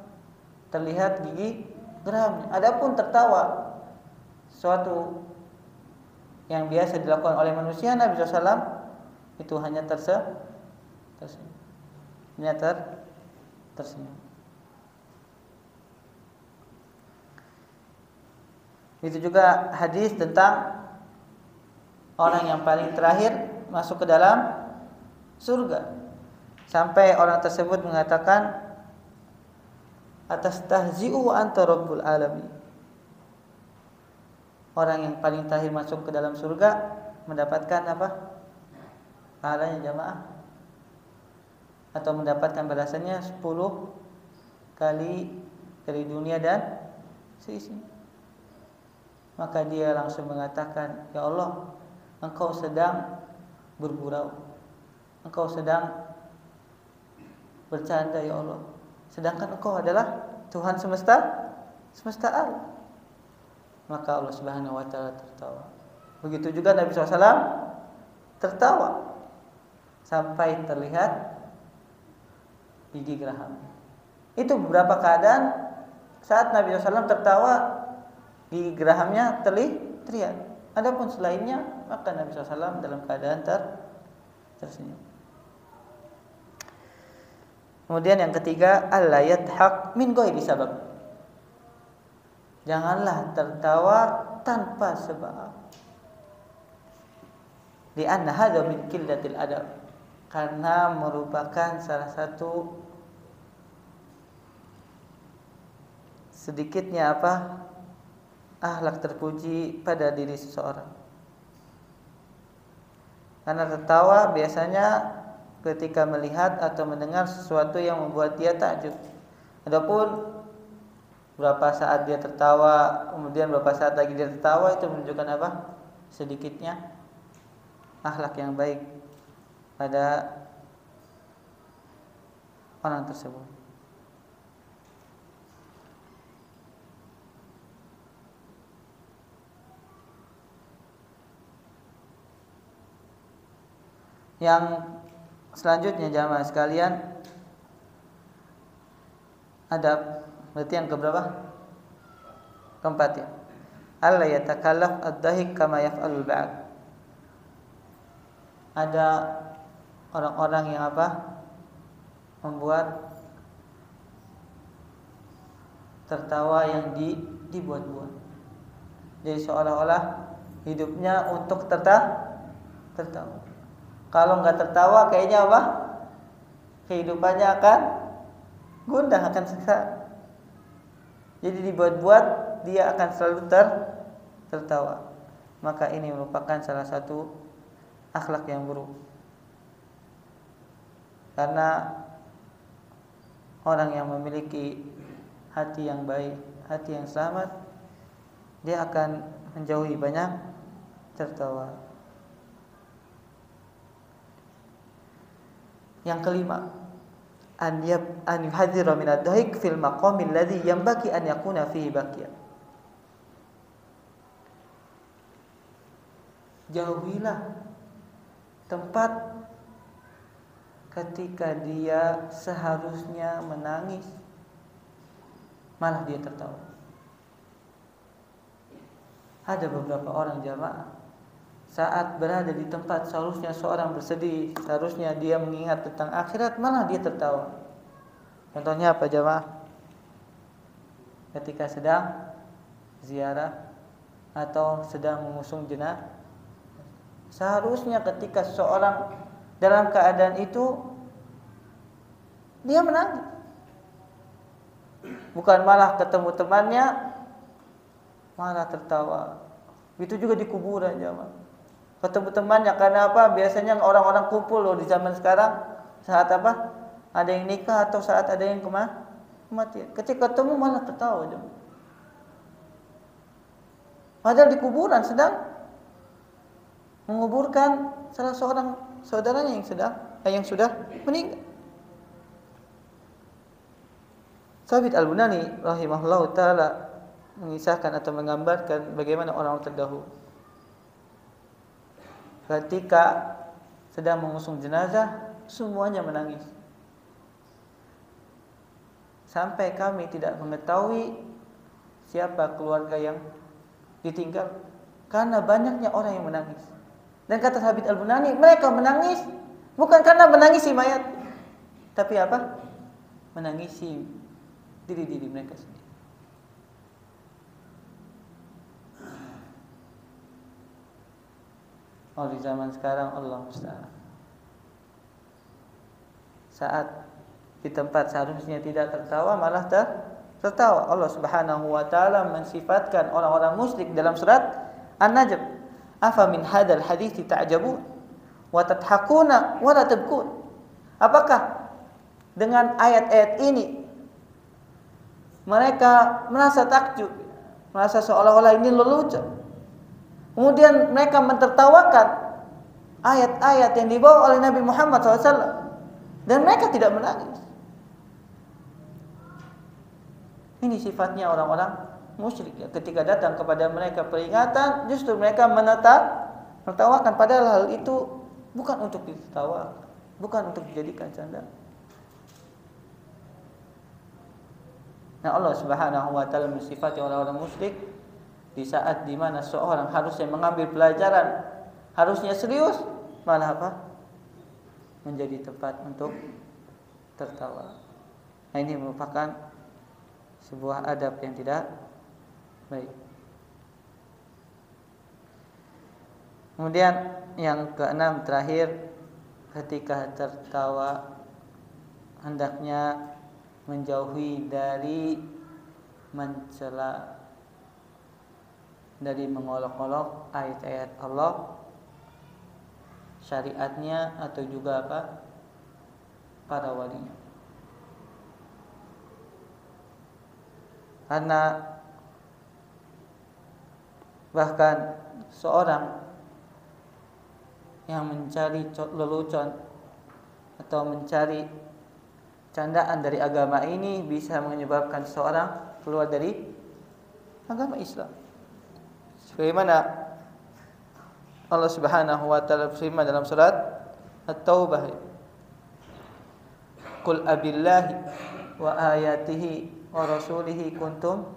terlihat gigi geramnya. Adapun tertawa suatu yang biasa dilakukan oleh manusia, Nabi SAW itu hanya tersenyum. Itu juga hadis tentang orang yang paling terakhir masuk ke dalam surga, sampai orang tersebut mengatakan, atastahzi'u wa anta rabbul alamin. Orang yang paling terakhir masuk ke dalam surga mendapatkan apa? Pahalanya jamaah, atau mendapatkan balasannya 10 kali dari dunia dan seisinya. Maka dia langsung mengatakan, ya Allah, Engkau sedang bergurau, Engkau sedang bercanda ya Allah, sedangkan Engkau adalah Tuhan semesta alam. Maka Allah Subhanahu wa taala tertawa. Begitu juga Nabi SAW tertawa sampai terlihat gigi geraham. Itu beberapa keadaan saat Nabi SAW tertawa, gigi gerahamnya terlihat. Adapun selainnya, maka Nabi SAW dalam keadaan tersenyum. Kemudian yang ketiga, alla yadhaq min ghairi sabab. Janganlah tertawa tanpa sebab. Li'anna hadza min qillatil adab. Karena merupakan salah satu sedikitnya akhlak terpuji pada diri seseorang. Karena tertawa biasanya ketika melihat atau mendengar sesuatu yang membuat dia takjub. Adapun berapa saat dia tertawa, kemudian berapa saat lagi dia tertawa, itu menunjukkan apa? Sedikitnya akhlak yang baik pada orang tersebut. Yang selanjutnya jamaah sekalian, adab, berarti yang keberapa? Keempat ya. Alla yatakallaf ad-dahik kama yaf'alul ba'd. Ada orang-orang yang membuat tertawa yang dibuat-buat. Jadi seolah-olah hidupnya untuk tertawa. Kalau nggak tertawa, kayaknya kehidupannya akan gundah, akan sesat. Jadi dibuat-buat, dia akan selalu tertawa. Maka ini merupakan salah satu akhlak yang buruk. Karena orang yang memiliki hati yang baik, hati yang selamat, dia akan menjauhi banyak tertawa. Yang kelima, an yuhadzira min ad-dhahik fil maqamil ladzi yanbaghi an yakuna fihi baqiya. Jauhilah tempat ketika dia seharusnya menangis, malah dia tertawa. Ada beberapa orang jamaah saat berada di tempat seharusnya seorang bersedih, seharusnya dia mengingat tentang akhirat, malah dia tertawa. Contohnya apa jamaah? Ketika sedang ziarah atau sedang mengusung jenazah, seharusnya ketika seseorang dalam keadaan itu dia menangis, bukan malah ketemu temannya malah tertawa. Itu juga di kuburan jamaah. Ketemu temannya karena apa? Biasanya orang-orang kumpul loh di zaman sekarang saat apa? Ada yang nikah atau saat ada yang kematian. Ketika ketemu malah tertawa jamaah. Padahal di kuburan sedang menguburkan salah seorang saudaranya yang sudah meninggal. Thabit Al-Bunani rahimahullahu taala mengisahkan atau menggambarkan bagaimana orang-orang terdahulu ketika sedang mengusung jenazah semuanya menangis. Sampai kami tidak mengetahui siapa keluarga yang ditinggal karena banyaknya orang yang menangis. Dan kata Thabit Al-Bunani, mereka menangis bukan karena menangisi mayat, tapi apa? Menangisi diri-diri mereka sendiri. Oh, di zaman sekarang Allah musta'an. Saat di tempat seharusnya tidak tertawa malah tertawa. Allah Subhanahu wa taala mensifatkan orang-orang musyrik dalam surat An-Najm. Afa min hadzal hadithi ta'jabun wa tadhakuna wa la tabkun. Apakah dengan ayat-ayat ini mereka merasa takjub, merasa seolah-olah ini lelucon. Kemudian mereka mentertawakan ayat-ayat yang dibawa oleh Nabi Muhammad SAW dan mereka tidak menangis. Ini sifatnya orang-orang musyrik ya. Ketika datang kepada mereka peringatan, justru mereka menertawakan, padahal hal itu bukan untuk ditertawakan, bukan untuk dijadikan canda. Nah, Allah Subhanahu wa taala mensifati orang-orang musyrik di saat di mana seorang harusnya mengambil pelajaran, harusnya serius, malah apa? Menjadi tempat untuk tertawa. Nah, ini merupakan sebuah adab yang tidak baik. Kemudian yang keenam terakhir, ketika tertawa hendaknya menjauhi dari mencela, dari mengolok-olok ayat-ayat Allah, syariatnya atau juga apa? Para walinya. Karena bahkan seorang yang mencari lelucon atau mencari candaan dari agama ini bisa menyebabkan seorang keluar dari agama Islam. Sebagaimana Allah Subhanahu wa taala berfirman dalam surat At-Taubah, "Qul abillahi wa ayatihi wa rasulihi kuntum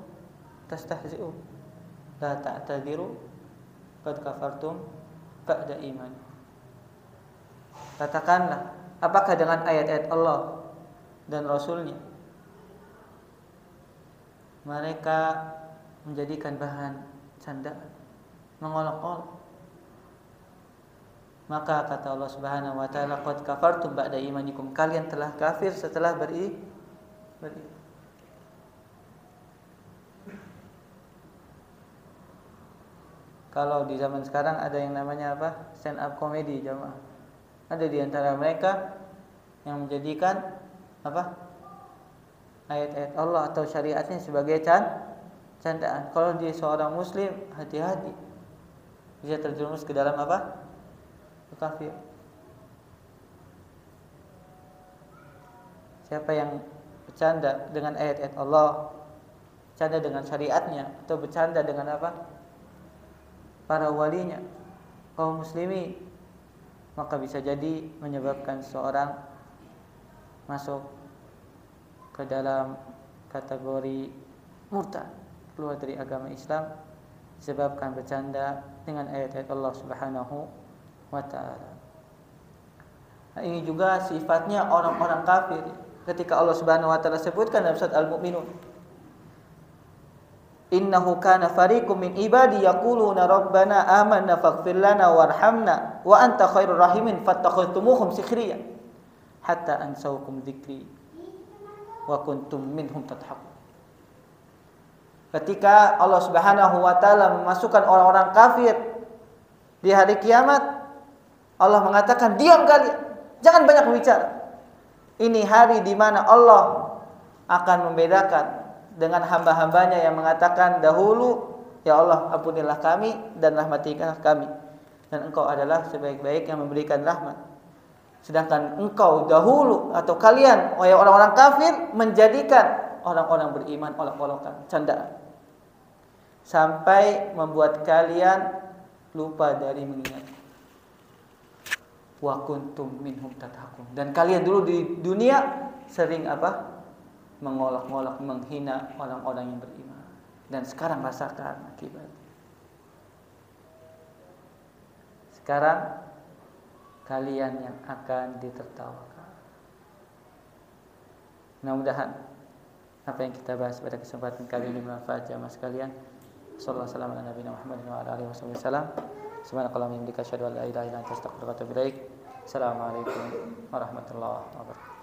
tastahzi'un la ta'tadiru qad kafartum ba'da iman." Katakanlah, apakah dengan ayat-ayat Allah dan Rasulnya mereka menjadikan bahan candaan, mengolok-olok? Maka kata Allah Subhanahu wa taala, qad kafartum ba'da imanikum, kalian telah kafir setelah beriman. Kalau di zaman sekarang ada yang namanya apa? Stand up comedy jamaah. Ada di antara mereka yang menjadikan apa? Ayat-ayat Allah atau syariatnya sebagai candaan. Kalau dia seorang muslim, hati-hati. Bisa terjerumus ke dalam apa? Kafir. Siapa yang bercanda dengan ayat-ayat Allah, bercanda dengan syariatnya, atau bercanda dengan apa? Para walinya, kaum muslimin, maka bisa jadi menyebabkan seorang masuk ke dalam kategori murtad, keluar dari agama Islam disebabkan bercanda dengan ayat-ayat Allah Subhanahu wa taala. Nah, ini juga sifatnya orang-orang kafir. Ketika Allah Subhanahu wa taala sebutkan dalam surat Al-Mu'minun, innahu kana fariqum min ibadi yaquluna rabbana amanna faghfir lana warhamna wa anta khairur rahimin fattakhadhtumuhum sikhriyan hatta ansawkum dzikri wa kuntum minhum tadhakun. Ketika Allah Subhanahu wa taala memasukkan orang-orang kafir di hari kiamat, Allah mengatakan, "Diam kalian, jangan banyak berbicara." Ini hari di mana Allah akan membedakan dengan hamba-hambanya yang mengatakan dahulu, "Ya Allah, ampunilah kami dan rahmatilah kami." Dan Engkau adalah sebaik-baik yang memberikan rahmat. Sedangkan engkau dahulu atau kalian, wahai orang-orang kafir, menjadikan orang-orang beriman olok-olokan, candaan, sampai membuat kalian lupa dari mengingat. Wa kuntum minhum tadhakun. Dan kalian dulu di dunia sering apa? Mengolok-olok, menghina orang-orang yang beriman. Dan sekarang rasakan akibatnya. Sekarang kalian yang akan ditertawakan. Mudah-mudahan apa yang kita bahas pada kesempatan kali ini bermanfaat jamaah sekalian. Sallallahu alaihi wasallam Nabi Muhammad wa ala alihi wasallam. Subhanakallahumma wa bihamdika asyhadu an la ilaha illa anta astaghfiruka wa atubu ilaik. Assalamualaikum warahmatullahi wabarakatuh.